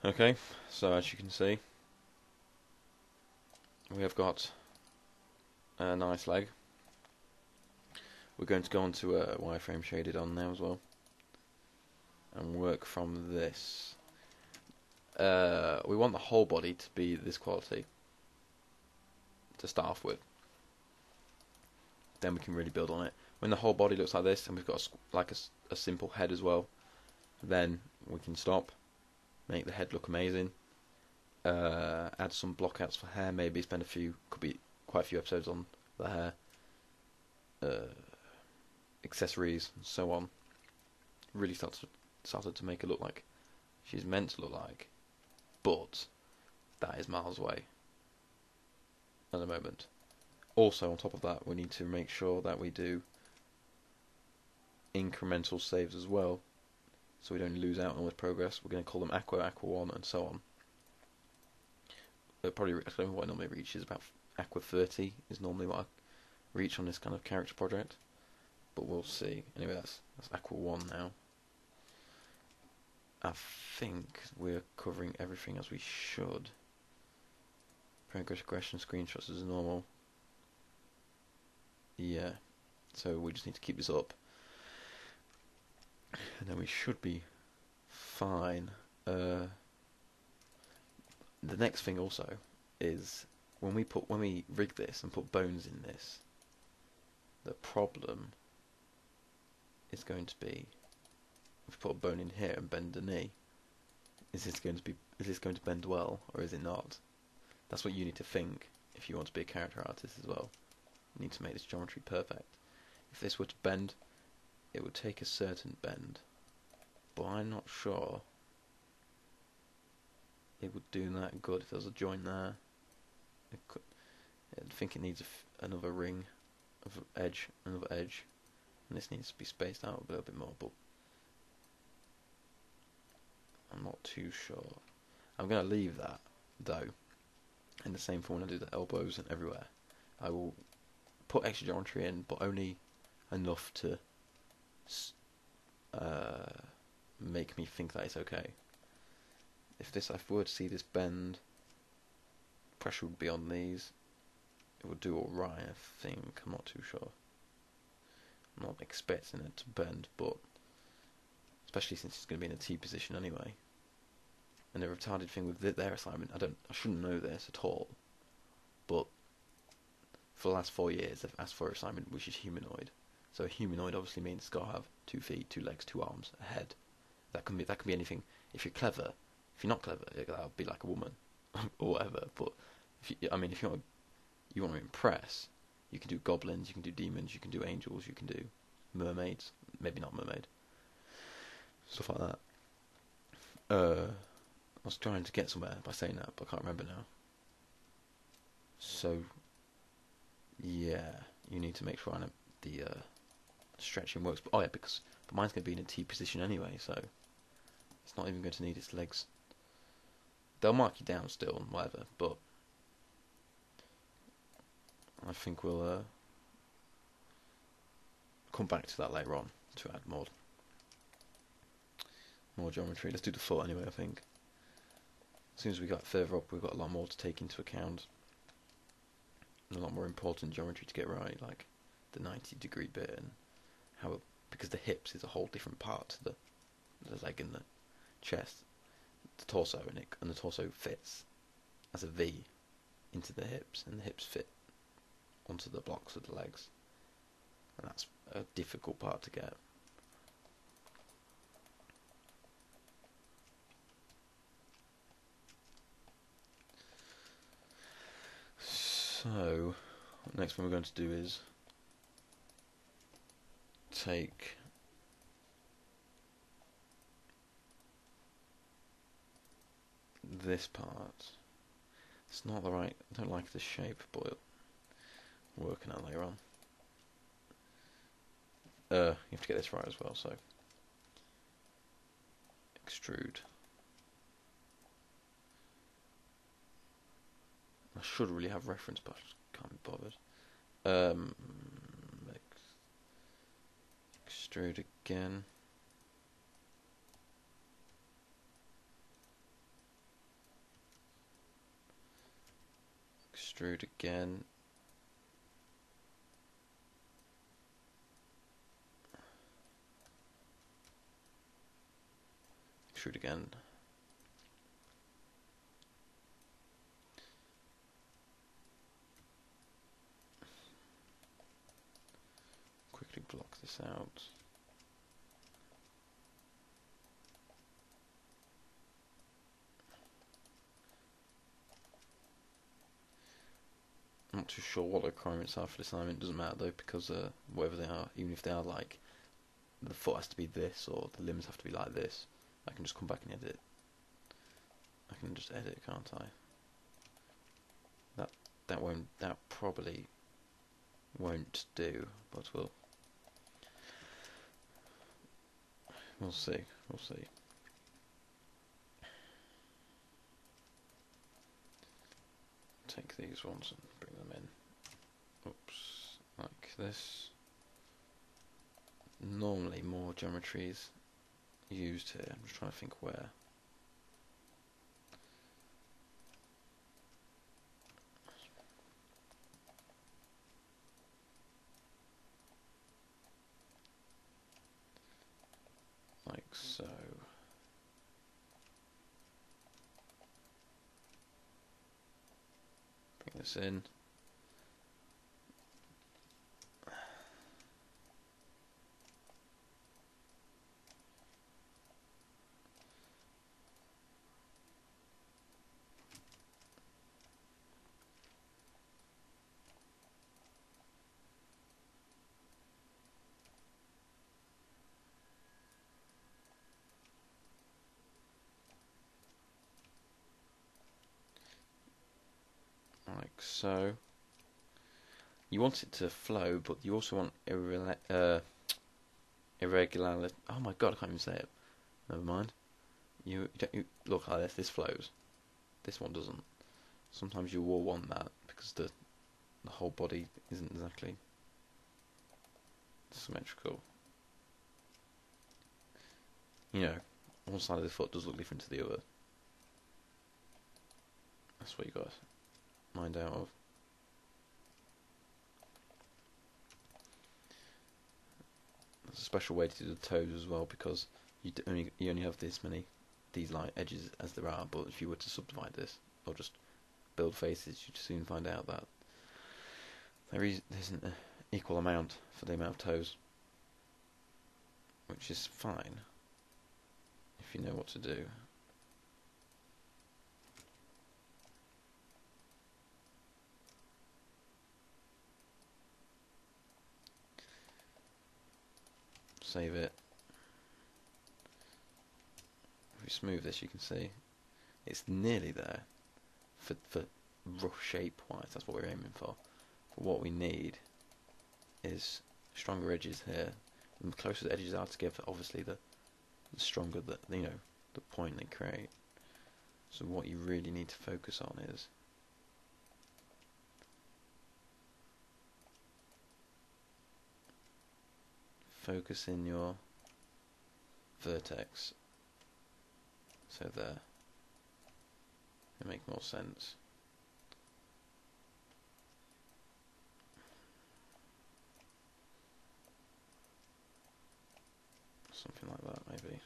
Okay, so as you can see, we have got a nice leg. We're going to go on to a wireframe shaded on now as well, and work from this. We want the whole body to be this quality to start off with. Then we can really build on it. When the whole body looks like this, and we've got a simple head as well, then we can stop, make the head look amazing. Add some blockouts for hair, maybe spend could be quite a few episodes on the hair, accessories, and so on. Really started to make her look like she's meant to look like, but that is miles away at the moment. Also, on top of that, we need to make sure that we do incremental saves as well, so we don't lose out on all this progress. We're going to call them Aqua, Aqua 1, and so on. Probably, I don't know what I normally reach is about Aqua 30 is normally what I reach on this kind of character project, but we'll see. Anyway, that's Aqua 1 now. I think we're covering everything as we should. Progress, aggression, screenshots as normal. Yeah, so we just need to keep this up, and then we should be fine. The next thing also is when we rig this and put bones in this, the problem is going to be if we put a bone in here and bend the knee, is this going to bend well, or is it not? That's what you need to think if you want to be a character artist as well. You need to make this geometry perfect. If this were to bend, it would take a certain bend, but I'm not sure it would do that good if there was a joint there. I think it needs another ring of edge, another edge, and this needs to be spaced out a little bit more, but I'm not too sure. I'm going to leave that, though, and the same for when I do the elbows and everywhere. I will put extra geometry in, but only enough to make me think that it's okay. If I were to see this bend, pressure would be on these. It would do alright, I think. I'm not too sure. I'm not expecting it to bend, but especially since it's going to be in a T position anyway. And the retarded thing with their assignment, I shouldn't know this at all, but for the last 4 years they've asked for an assignment which is humanoid. So a humanoid obviously means it's got to have 2 feet, 2 legs, 2 arms, a head. That can be anything. If you're clever, if you're not clever, that would be like a woman or whatever. But if you want to impress, you can do goblins, you can do demons, you can do angels, you can do mermaids. Maybe not mermaid. Stuff like that. I was trying to get somewhere by saying that, but I can't remember now. So, yeah, you need to make sure the stretching works. But, but mine's going to be in a T position anyway, so it's not even going to need its legs. They'll mark you down still and whatever, but I think we'll come back to that later on to add more geometry. Let's do the foot anyway, I think. As soon as we got further up, we've got a lot more to take into account. A lot more important geometry to get right, like the 90-degree bit, and because the hips is a whole different part to the leg and the chest, the torso, and the torso fits as a V into the hips, and the hips fit onto the blocks of the legs, and that's a difficult part to get. So, next one we're going to do is take this part. It's not the right, I don't like the shape, but we're working on it later on. You have to get this right as well, so extrude. I should really have reference, but I just can't be bothered. Extrude again. Extrude again. Extrude again. Quickly block this out. I'm not too sure what the requirements are for this alignment. It doesn't matter though, because whatever they are, even if they are like the foot has to be this or the limbs have to be like this, I can just come back and edit. I can just edit, can't I? That probably won't do, but we'll see. We'll see. Take these ones and bring them in. Oops, like this. Normally more geometry is used here. I'm just trying to think where. Like so. Bring this in. Like so. You want it to flow, but you also want irregularity. Oh my god, I can't even say it. Never mind. You look like this. This flows. This one doesn't. Sometimes you will want that because the whole body isn't exactly symmetrical. You know, one side of the foot does look different to the other. That's what you got to mind out of. There's a special way to do the toes as well, because you only have these like edges as there are. But if you were to subdivide this or just build faces, you'd soon find out that there isn't an equal amount for the amount of toes, which is fine if you know what to do. Save it. If we smooth this, you can see it's nearly there for rough shape wise. That's what we're aiming for. But what we need is stronger edges here. And the closer the edges are together, obviously the stronger the the point they create. So what you really need to focus on is focus in your vertex. So there. It'll make more sense. Something like that, maybe.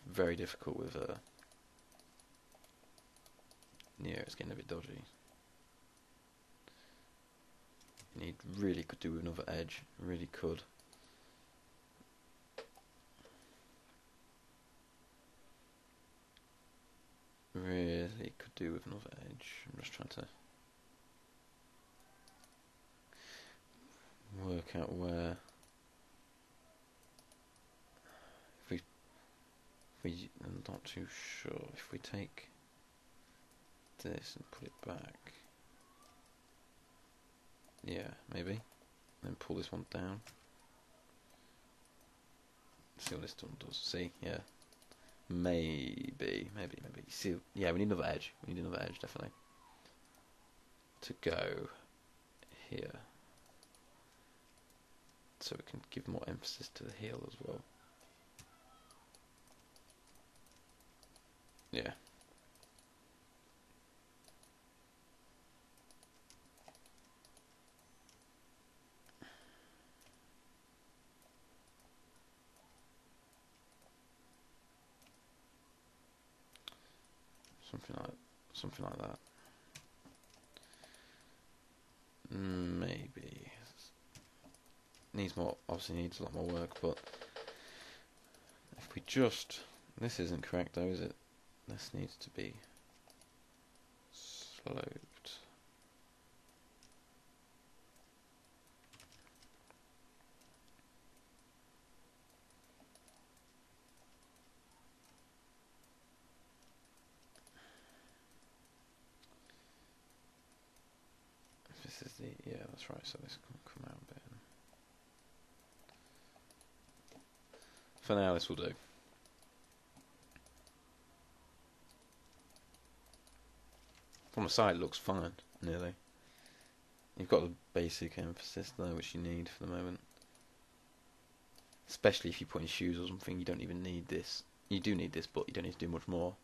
Very difficult with yeah, it's getting a bit dodgy. Really could do with another edge. Really could. Really could do with another edge. I'm just trying to work out where. I'm not too sure. If we take this and put it back, yeah, maybe. Then pull this one down. See what this one does. See, yeah, maybe. See, yeah, we need another edge. We need another edge, definitely. To go here, so we can give more emphasis to the heel as well. Yeah. something like that. Maybe needs more. Obviously needs a lot more work, but if we just, this isn't correct though, is it? This needs to be sloped. This is the, yeah, that's right, so this can come out a bit. For now, this will do. From the side, it looks fine, nearly. You've got the basic emphasis there, which you need for the moment. Especially if you put in shoes or something, you don't even need this. You do need this, but you don't need to do much more.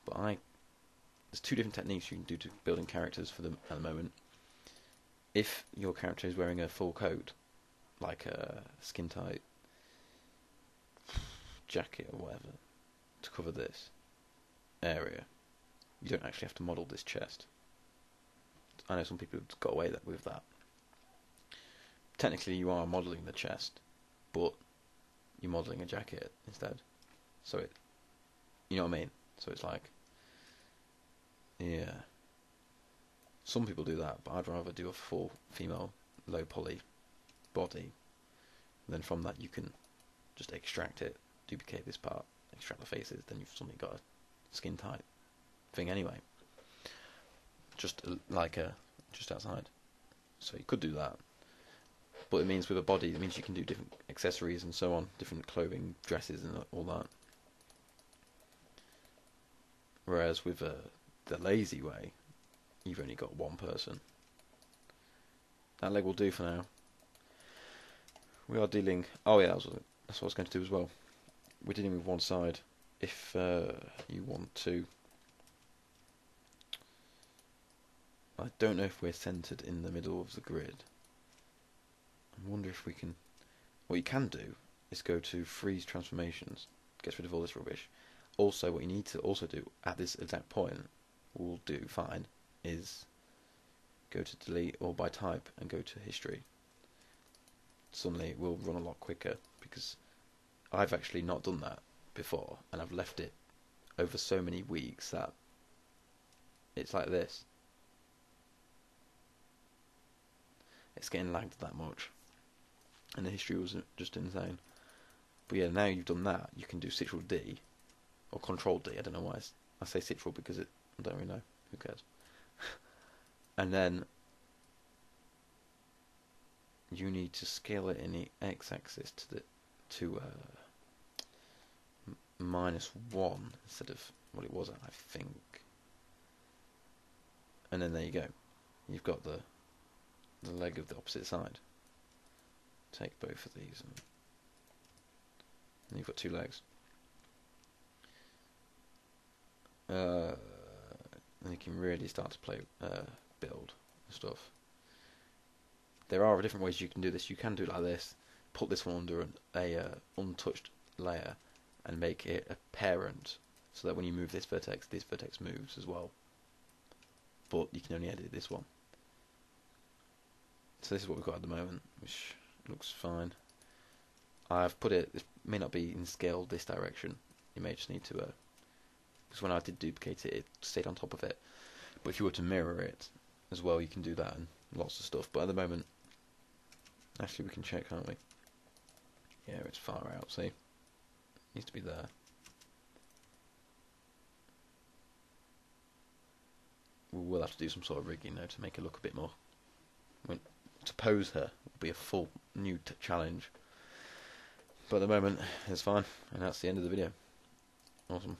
But there's two different techniques you can do to building characters for them at the moment. If your character is wearing a full coat, like a skin tight jacket or whatever, to cover this area, you don't actually have to model this chest. I know some people have got away with that. Technically you are modelling the chest, but you're modelling a jacket instead. So you know what I mean? So it's like, yeah. Some people do that, but I'd rather do a full female low poly body. And then from that you can just extract it, duplicate this part, extract the faces, then you've suddenly got a skin tight thing anyway. Just just outside. So you could do that. But it means with a body, it means you can do different accessories and so on, different clothing, dresses and all that. Whereas with the lazy way, you've only got one person. That leg will do for now. We are dealing, oh yeah, that's what I was going to do as well. We're dealing with one side. If you want to, I don't know if we're centered in the middle of the grid. I wonder if we can, what you can do is go to freeze transformations, gets rid of all this rubbish. Also, what you need to also do at this exact point, will do fine, is go to delete or by type and go to history. Suddenly it will run a lot quicker, because I've actually not done that before, and I've left it over so many weeks that it's like this. It's getting lagged that much, and the history was just insane. But yeah, now you've done that, you can do Ctrl D or Control D. I don't know why I say Ctrl, because I don't really know. Who cares? And then you need to scale it in the x-axis to -1 instead of what it was at, I think. And then there you go. You've got the leg of the opposite side. Take both of these and you've got two legs. And you can really start to play, build stuff. There are different ways you can do this. You can do it like this, put this one under a untouched layer and make it a parent, so that when you move this vertex moves as well. But you can only edit this one. So this is what we've got at the moment, which looks fine. I've put it may not be in scale this direction. You may just need to, because when I did duplicate it, it stayed on top of it. But if you were to mirror it as well, you can do that and lots of stuff. But at the moment, actually we can check, can't we? Yeah, it's far out, see? It needs to be there. We'll have to do some sort of rigging now to make it look a bit more. To pose her will be a full new challenge. But at the moment, it's fine, and that's the end of the video. Awesome.